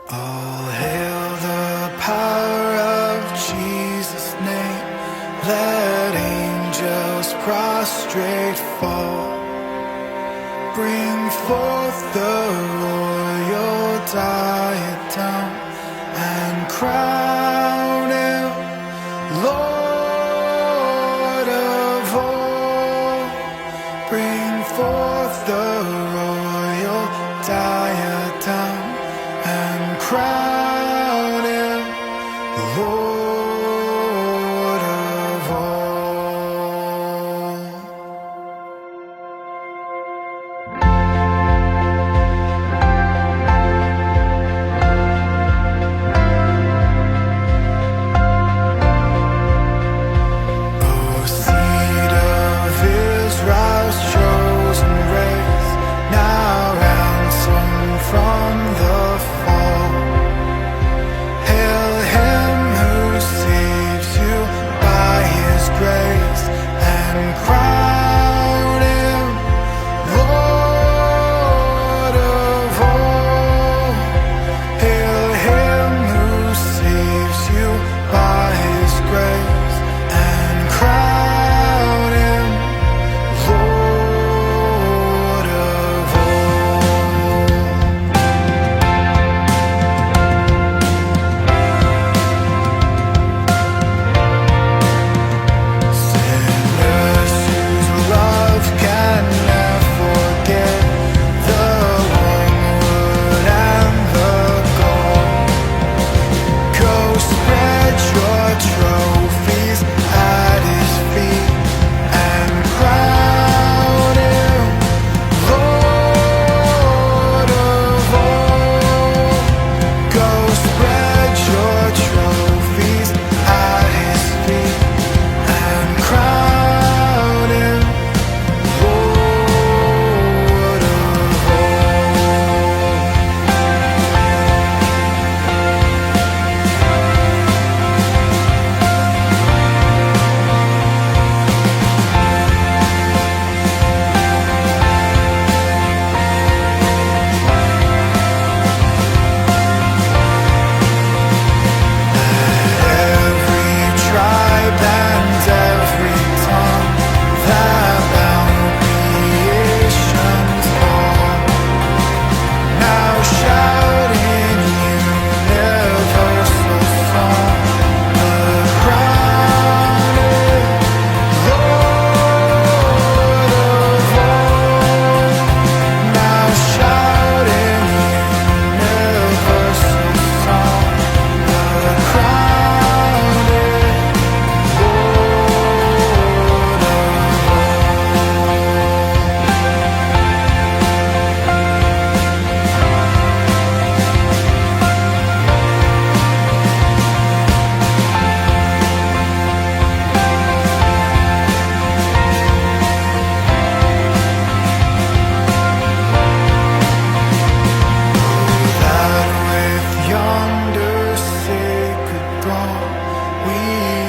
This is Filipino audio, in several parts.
All hail the power of Jesus' name. Let angels prostrate fall. Bring forth the royal diadem and crown him Lord of all. Bring forth the royal diadem and crown him Lord of all. O seed of Israel's chosen race, now ransomed from the fall. Hail him who saves you by his grace and crown him Lord of all. Hail him who saves you by his grace and crown him Lord of all. Sinners whose love can never forget the wormwood and the gall. Go spread your trophies at his feet and crown him Lord of all. Go spread your trophies at his feet and crown him Lord of all. Every tribe and every tongue that bound creation's all, now shout in universal song, the crown is Lord of all. Now shout in universal song, the crown is Lord of that with yonder sacred throng we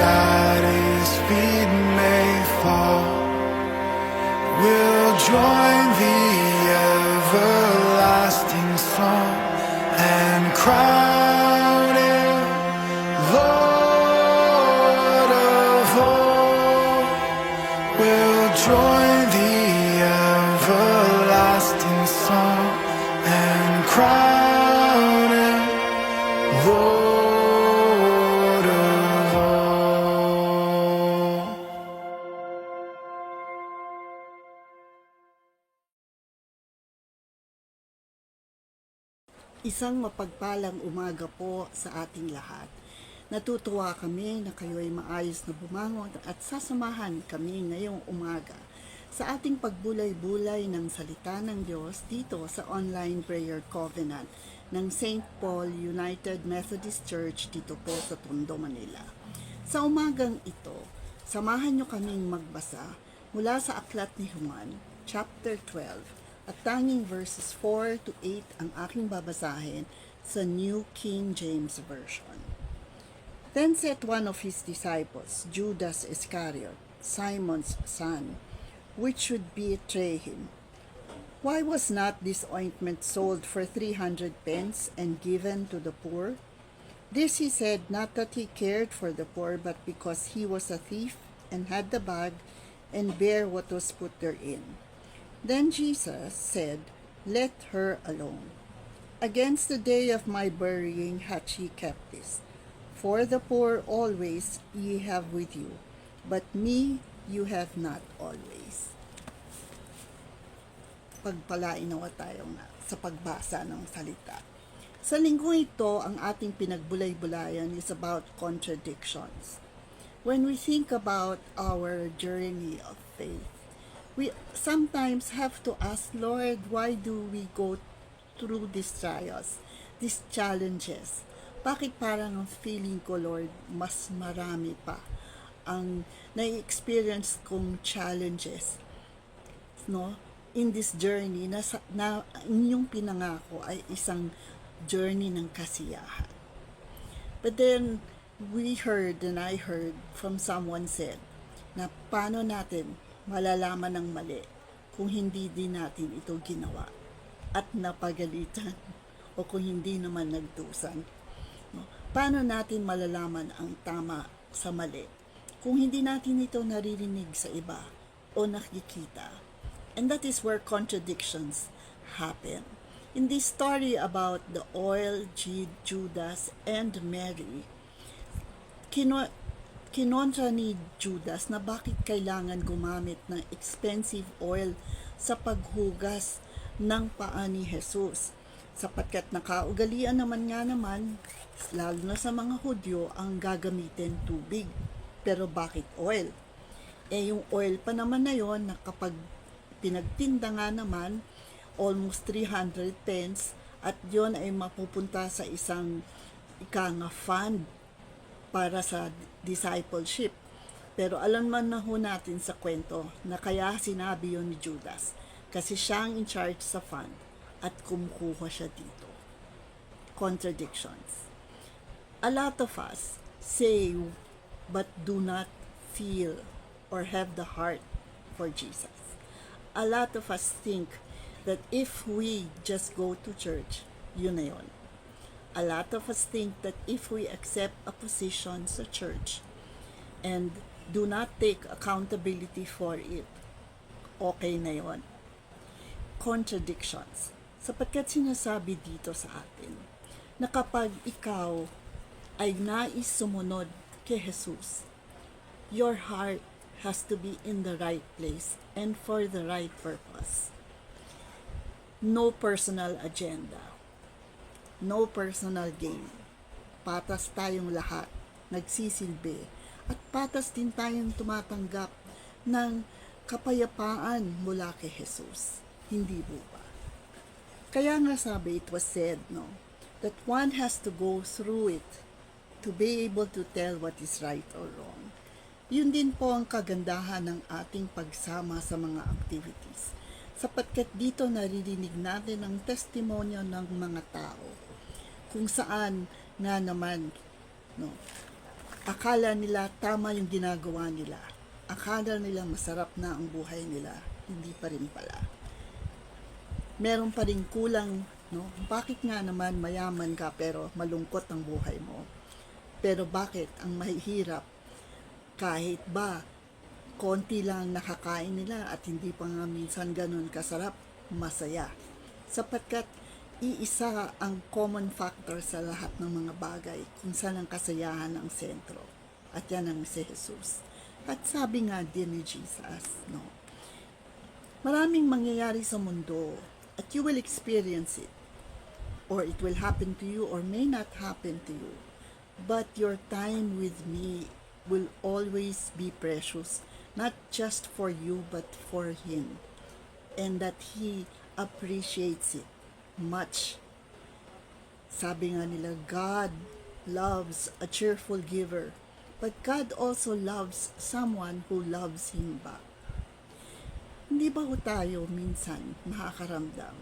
at his feet may fall. We'll join the everlasting song and crown him Lord of all. We'll join the everlasting song and crown him Lord of all. Isang mapagpalang umaga po sa ating lahat. Natutuwa kami na kayo ay maayos na bumangon at sasamahan kami ngayong umaga sa ating pagbulay-bulay ng salita ng Diyos dito sa Online Prayer Covenant ng St. Paul United Methodist Church dito po sa Tondo, Manila. Sa umagang ito, samahan nyo kaming magbasa mula sa Aklat ni Juan, chapter 12, at tanging verses 4 to 8 ang aking babasahin sa New King James Version. Then said one of his disciples, Judas Iscariot, Simon's son, which should betray him, Why was not this ointment sold for 300 pence and given to the poor? This he said not that he cared for the poor, but because he was a thief and had the bag and bare what was put therein. Then Jesus said, Let her alone. Against the day of my burying hath she kept this. For the poor always ye have with you, but me you have not always. Pagpalain nawa tayo nga sa pagbasa ng salita. Sa linggo ito, ang ating pinagbulay-bulayan is about contradictions. When we think about our journey of faith, we sometimes have to ask, Lord, why do we go through these trials, these challenges? Bakit parang ang feeling ko, Lord, mas marami pa ang na-experience kong challenges, no? In this journey na inyong pinangako ay isang journey ng kasiyahan. But then we heard and I heard from someone said na paano natin malalaman ng mali kung hindi din natin ito ginawa at napagalitan o kung hindi naman nagdusan. No? Paano natin malalaman ang tama sa mali kung hindi natin ito naririnig sa iba o nakikita? And that is where contradictions happen. In this story about the oil, Judas, and Mary, kinontra ni Judas na bakit kailangan gumamit ng expensive oil sa paghugas ng paa ni Jesus. Sapagkat nakaugalian naman nga naman, lalo na sa mga Hudyo, ang gagamitin tubig. Pero bakit oil? Yung oil pa naman na yon na kapag pinagtinda nga naman, almost 300 pence, at yon ay mapupunta sa isang fund para sa discipleship. Pero alam man na ho natin sa kwento na kaya sinabi yon ni Judas, kasi siya ang in charge sa fund at kumukuha siya dito. Contradictions. A lot of us say but do not feel or have the heart for Jesus. A lot of us think that if we just go to church, yun na yun. A lot of us think that if we accept a position sa church and do not take accountability for it, okay na yun. Contradictions. Sapagkat sinasabi dito sa atin na kapag ikaw ay nais sumunod kay Jesus, your heart has to be in the right place and for the right purpose. No personal agenda. No personal gain. Patas tayong lahat, nagsisilbi, at patas din tayong tumatanggap ng kapayapaan mula kay Jesus. Hindi po ba? Kaya nga sabi, it was said, that one has to go through it to be able to tell what is right or wrong. Yun din po ang kagandahan ng ating pagsama sa mga activities. Sapagkat dito naririnig natin ang testimonyo ng mga tao. Kung saan nga naman, akala nila tama yung ginagawa nila. Akala nila masarap na ang buhay nila. Hindi pa rin pala. Meron pa rin kulang, Bakit nga naman mayaman ka pero malungkot ang buhay mo? Pero bakit ang mahihirap kahit ba konti lang nakakain nila at hindi pa nga minsan ganun kasarap, masaya. Sapagkat iisa ang common factor sa lahat ng mga bagay kung saan ang kasayahan ang sentro. At yan ang si Jesus. At sabi nga din ni Jesus, maraming mangyayari sa mundo at you will experience it. Or it will happen to you or may not happen to you. But your time with me will always be precious, not just for you but for Him, and that He appreciates it much. Sabi nga nila, God loves a cheerful giver, but God also loves someone who loves Him back. Hindi ba tayo minsan nakakaramdam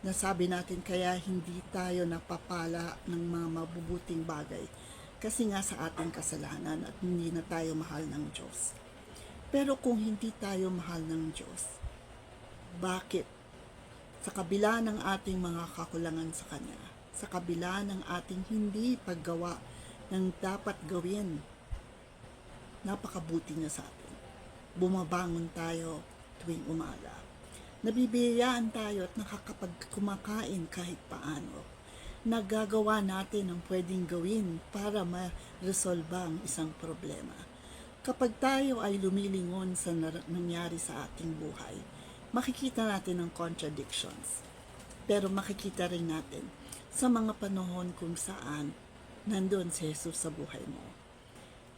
na sabi natin kaya hindi tayo napapala ng mga mabubuting bagay? Kasi nga sa ating kasalanan at hindi na tayo mahal ng Diyos. Pero kung hindi tayo mahal ng Diyos, bakit Sa kabila ng ating mga kakulangan sa Kanya, sa kabila ng ating hindi paggawa ng dapat gawin, napakabuti niya sa atin. Bumabangon tayo tuwing umaga. Nabibiyayaan tayo at nakakapagkumakain kahit paano. Nagagawa natin ang pwedeng gawin para ma-resolve ang isang problema. Kapag tayo ay lumilingon sa nangyari sa ating buhay, makikita natin ang contradictions. Pero makikita rin natin sa mga panahon kung saan nandun si Jesus sa buhay mo.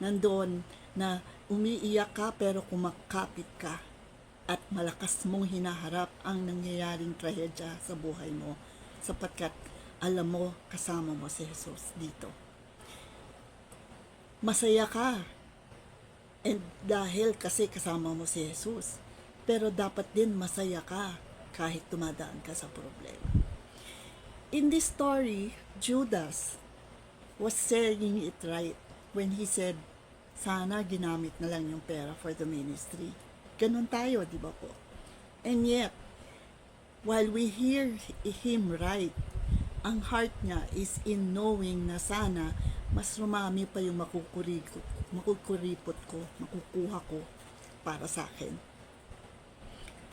Nandun na umiiyak ka pero kumakapit ka at malakas mong hinaharap ang nangyayaring trahedya sa buhay mo sapagkat alam mo kasama mo si Jesus dito. Masaya ka and dahil kasi kasama mo si Jesus, pero dapat din masaya ka kahit tumadaan ka sa problema. In this story, Judas was saying it right when he said, sana ginamit na lang yung pera for the ministry. Ganon tayo, di ba po? And yet, while we hear him right, ang heart niya is in knowing na sana mas rumami pa yung makukuripot ko, makukuha ko para sa akin.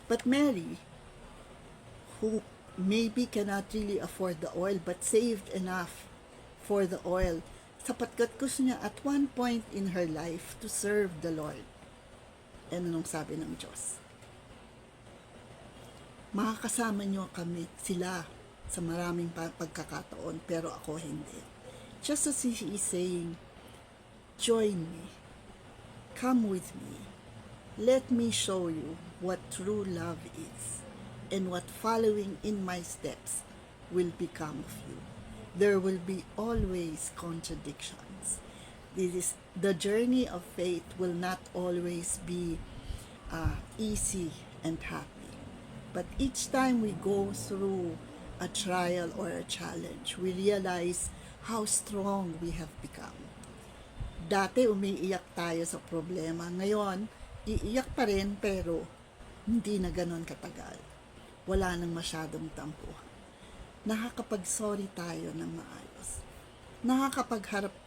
But Mary, who maybe cannot really afford the oil but saved enough for the oil, sapagkat gusto niya at one point in her life to serve the Lord. And anong sabi ng Diyos? Makakasama niyo kami, sila, sa maraming pagkakataon, pero ako hindi. Just as he is saying, join me, come with me, let me show you what true love is, and what following in my steps will become of you. There will be always contradictions. The journey of faith will not always be easy and happy. But each time we go through a trial or a challenge, we realize how strong we have become. Dati umiiyak tayo sa problema. Ngayon, iiyak pa rin pero hindi na ganon katagal. Wala nang masyadong tampuhan. Nakakapag-sorry tayo ng maayos.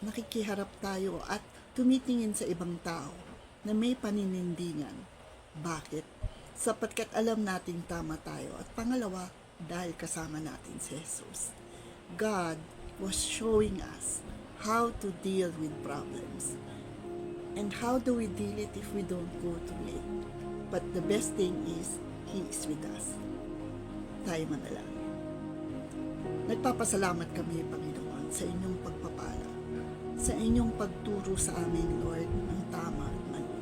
Nakikiharap tayo at tumitingin sa ibang tao na may paninindigan. Bakit? Sapagkat alam nating tama tayo. At pangalawa, dahil kasama natin si Jesus. God was showing us how to deal with problems. And how do we deal it if we don't go through it? But the best thing is, He is with us. Tayo manalangin. Nagpapasalamat kami, Panginoon, sa inyong pagpapala, sa inyong pagturo sa amin, Lord, ng tama at mali.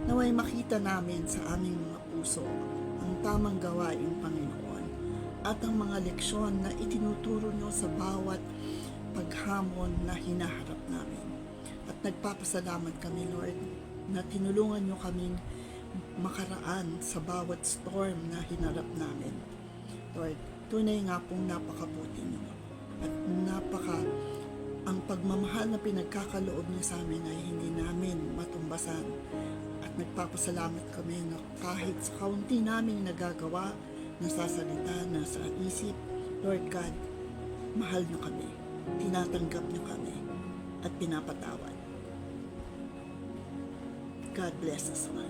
Naway makita namin sa aming mga puso ang tamang gawain, Panginoon, at ang mga leksyon na itinuturo nyo sa bawat paghamon na hinaharap namin. At nagpapasalamat kami, Lord, na tinulungan nyo kaming makaraan sa bawat storm na hinarap namin. Lord, tunay nga pong napakabuti nyo. At ang pagmamahal na pinagkakaloob niyo sa amin ay hindi namin matumbasan. At nagpapasalamat kami na kahit sa kaunti namin nagagawa, nasasalita, nasa isip, Lord God, mahal niyo kami, tinatanggap niyo kami, at pinapatawad. God bless us all.